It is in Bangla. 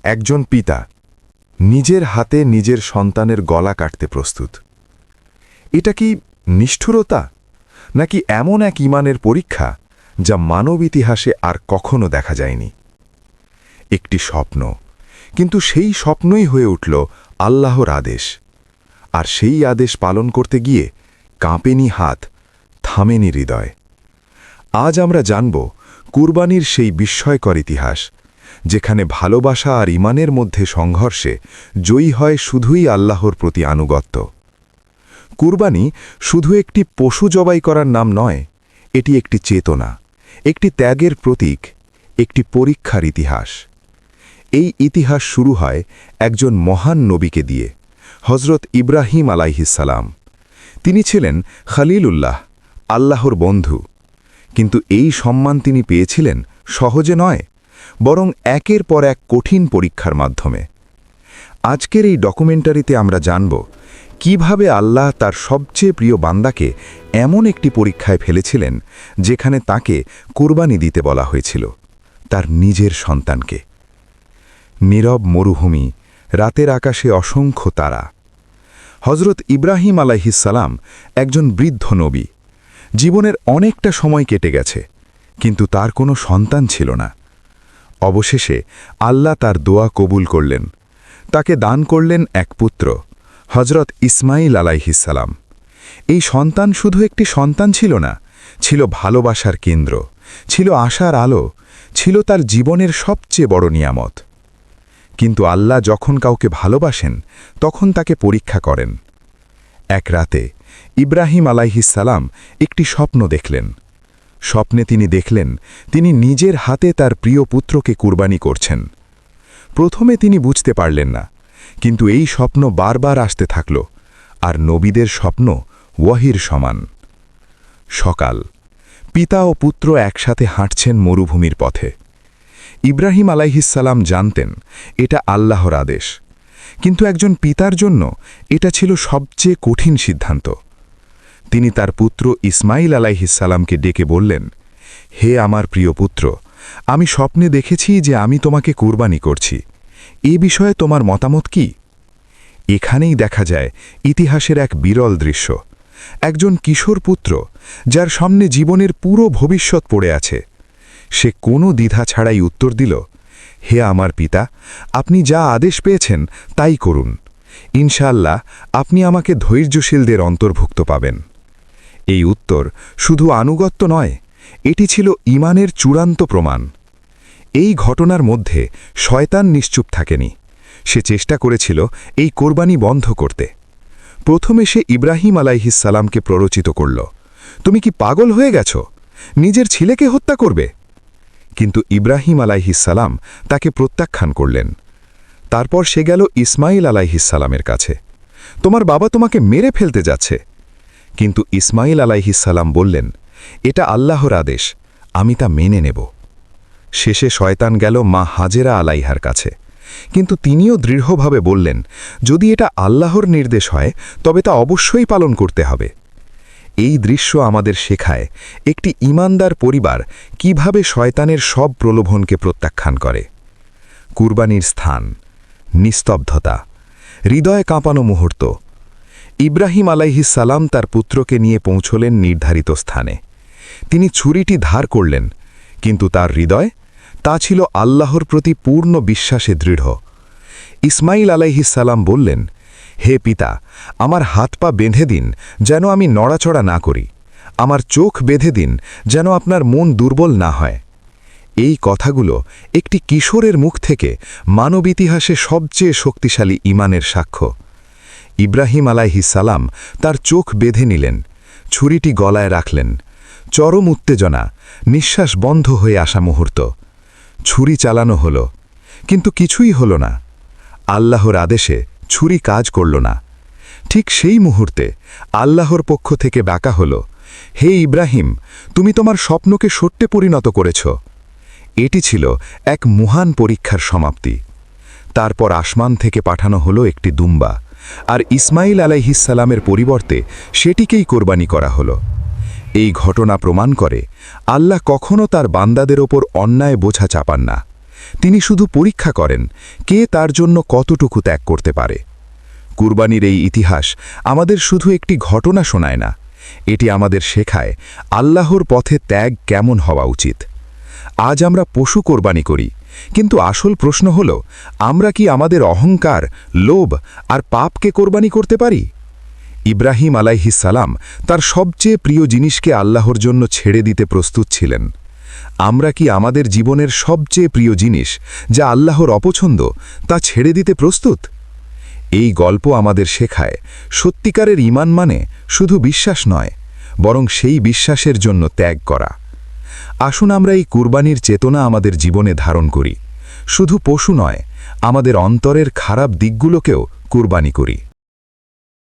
একজন পিতা নিজের হাতে নিজের সন্তানের গলা কাটতে প্রস্তুত। এটা কি নিষ্ঠুরতা, নাকি এমন এক ঈমানের পরীক্ষা যা মানব ইতিহাসে আর কখনো দেখা যায়নি? একটি স্বপ্ন, কিন্তু সেই স্বপ্নই হয়ে উঠল আল্লাহর আদেশ। আর সেই আদেশ পালন করতে গিয়ে কাঁপেনি হাত, থামেনি হৃদয়। আজ আমরা জানব কুরবানির সেই বিস্ময়কর ইতিহাস, যেখানে ভালোবাসা আর ঈমানের মধ্যে সংঘর্ষে জয়ী হয় শুধুই আল্লাহর প্রতি আনুগত্য। কুরবানি শুধু একটি পশু জবাই করার নাম নয়, এটি একটি চেতনা, একটি ত্যাগের প্রতীক, একটি পরীক্ষার ইতিহাস। এই ইতিহাস শুরু হয় একজন মহান নবীকে দিয়ে, হজরত ইব্রাহিম আলাইহিসসালাম। তিনি ছিলেন খলিলুল্লাহ, আল্লাহর বন্ধু। কিন্তু এই সম্মান তিনি পেয়েছিলেন সহজে নয়, বরং একের পর এক কঠিন পরীক্ষার মাধ্যমে। আজকের এই ডকুমেন্টারিতে আমরা জানব কিভাবে আল্লাহ তার সবচেয়ে প্রিয় বান্দাকে এমন একটি পরীক্ষায় ফেলেছিলেন যেখানে তাকে কুরবানি দিতে বলা হয়েছিল, তার নিজের সন্তানকে। নীরব মরুভূমি, রাতের আকাশে অসংখ্য তারা। হজরত ইব্রাহিম আলাইহিসসালাম একজন বৃদ্ধ নবী। জীবনের অনেকটা সময় কেটে গেছে, কিন্তু তার কোনো সন্তান ছিল না। অবশেষে আল্লাহ তার দোয়া কবুল করলেন। তাকে দান করলেন এক পুত্র, হজরত ইসমাইল আলাইহিসসালাম। এই সন্তান শুধু একটি সন্তান ছিল না, ছিল ভালোবাসার কেন্দ্র, ছিল আশার আলো, ছিল তার জীবনের সবচেয়ে বড় নিয়ামত। কিন্তু আল্লাহ যখন কাউকে ভালোবাসেন, তখন তাকে পরীক্ষা করেন। এক রাতে ইব্রাহিম আলাইহিসসালাম একটি স্বপ্ন দেখলেন। স্বপ্নে তিনি দেখলেন তিনি নিজের হাতে তার প্রিয় পুত্রকে কুরবানি করছেন। প্রথমে তিনি বুঝতে পারলেন না, কিন্তু এই স্বপ্ন বারবার আসতে থাকল, আর নবীদের স্বপ্ন ওয়াহির সমান। সকাল, পিতা ও পুত্র একসাথে হাঁটছেন মরুভূমির পথে। ইব্রাহিম আলাইহিসসালাম জানতেন এটা আল্লাহর আদেশ, কিন্তু একজন পিতার জন্য এটা ছিল সবচেয়ে কঠিন সিদ্ধান্ত। তিনি তার পুত্র ইসমাইল আলাইহিসসালামকে ডেকে বললেন, হে আমার প্রিয় পুত্র, আমি স্বপ্নে দেখেছি যে আমি তোমাকে কুরবানি করছি। এ বিষয়ে তোমার মতামত কি? এখানেই দেখা যায় ইতিহাসের এক বিরল দৃশ্য। একজন কিশোর পুত্র, যার সামনে জীবনের পুরো ভবিষ্যৎ পড়ে আছে, সে কোনো দ্বিধা ছাড়াই উত্তর দিল, হে আমার পিতা, আপনি যা আদেশ পেয়েছেন তাই করুন। ইনশাআল্লাহ আপনি আমাকে ধৈর্যশীলদের অন্তর্ভুক্ত পাবেন। এই উত্তর শুধু আনুগত্য নয়, এটি ছিল ঈমানের চূড়ান্ত প্রমাণ। এই ঘটনার মধ্যে শয়তান নিশ্চুপ থাকেনি। সে চেষ্টা করেছিল এই কোরবানি বন্ধ করতে। প্রথমে সে ইব্রাহিম আলাইহিসসালামকে প্ররোচিত করল, তুমি কি পাগল হয়ে গেছ? নিজের ছেলেকে হত্যা করবে? কিন্তু ইব্রাহিম আলাইহিসসালাম তাকে প্রত্যাখ্যান করলেন। তারপর সে গেল ইসমাইল আলাইহিসসালামের কাছে, তোমার বাবা তোমাকে মেরে ফেলতে যাচ্ছে। কিন্তু ইসমাইল আলাইহিসসালাম বললেন, এটা আল্লাহর আদেশ, আমি তা মেনে নেব। শেষে শয়তান গেল মা হাজেরা আলাইহার কাছে, কিন্তু তিনিও দৃঢ়ভাবে বললেন, যদি এটা আল্লাহর নির্দেশ হয় তবে তা অবশ্যই পালন করতে হবে। এই দৃশ্য আমাদের শেখায় একটি ঈমানদার পরিবার কিভাবে শয়তানের সব প্রলোভনকে প্রত্যাখ্যান করে। কুরবানির স্থান, নিস্তব্ধতা, হৃদয় কাঁপানো মুহূর্ত। ইব্রাহিম আলাইহিসসালাম তার পুত্রকে নিয়ে পৌঁছলেন নির্ধারিত স্থানে। তিনি ছুরিটি ধার করলেন, কিন্তু তার হৃদয়, তা ছিল আল্লাহর প্রতি পূর্ণ বিশ্বাসে দৃঢ়। ইসমাইল আলাইহিসসালাম বললেন, হে পিতা, আমার হাত পা বেঁধে দিন যেন আমি নড়াচড়া না করি, আমার চোখ বেঁধে দিন যেন আপনার মন দুর্বল না হয়। এই কথাগুলো একটি কিশোরের মুখ থেকে মানব ইতিহাসে সবচেয়ে শক্তিশালী ঈমানের সাক্ষ্য। ইব্রাহিম আলাইহিসসালাম তার চোখ বেঁধে নিলেন, ছুরিটি গলায় রাখলেন। চরম উত্তেজনা, নিঃশ্বাস বন্ধ হয়ে আসা মুহূর্ত। ছুরি চালানো হলো, কিন্তু কিছুই হলো না। আল্লাহর আদেশে ছুরি কাজ করল না। ঠিক সেই মুহূর্তে আল্লাহর পক্ষ থেকে ডাকা হল, হে ইব্রাহিম, তুমি তোমার স্বপ্নকে সত্যে পরিণত করেছ। এটি ছিল এক মহান পরীক্ষার সমাপ্তি। তারপর আসমান থেকে পাঠানো হলো একটি দুম্বা, আর ইসমাইল আলাইহিসসালামের পরিবর্তে সেটিকেই কোরবানি করা হলো। এই ঘটনা প্রমাণ করে আল্লাহ কখনো তার বান্দাদের ওপর অন্যায় বোঝা চাপান না। তিনি শুধু পরীক্ষা করেন কে তার জন্য কতটুকু ত্যাগ করতে পারে। কুরবানির এই ইতিহাস আমাদের শুধু একটি ঘটনা শোনায় না, এটি আমাদের শেখায় আল্লাহর পথে ত্যাগ কেমন হওয়া উচিত। আজ আমরা পশু কোরবানি করি, কিন্তু আসল প্রশ্ন হল, আমরা কি আমাদের অহংকার, লোভ আর পাপকে কোরবানি করতে পারি? ইব্রাহিম আলাইহিস সালাম তার সবচেয়ে প্রিয় জিনিসকে আল্লাহর জন্য ছেড়ে দিতে প্রস্তুত ছিলেন। আমরা কি আমাদের জীবনের সবচেয়ে প্রিয় জিনিস, যা আল্লাহর অপছন্দ, তা ছেড়ে দিতে প্রস্তুত? এই গল্প আমাদের শেখায় সত্যিকারের ঈমান মানে শুধু বিশ্বাস নয়, বরং সেই বিশ্বাসের জন্য ত্যাগ করা। আসুন আমরা এই কুরবানির চেতনা আমাদের জীবনে ধারণ করি, শুধু পশু নয়, আমাদের অন্তরের খারাপ দিকগুলোকেও কুরবানি করি।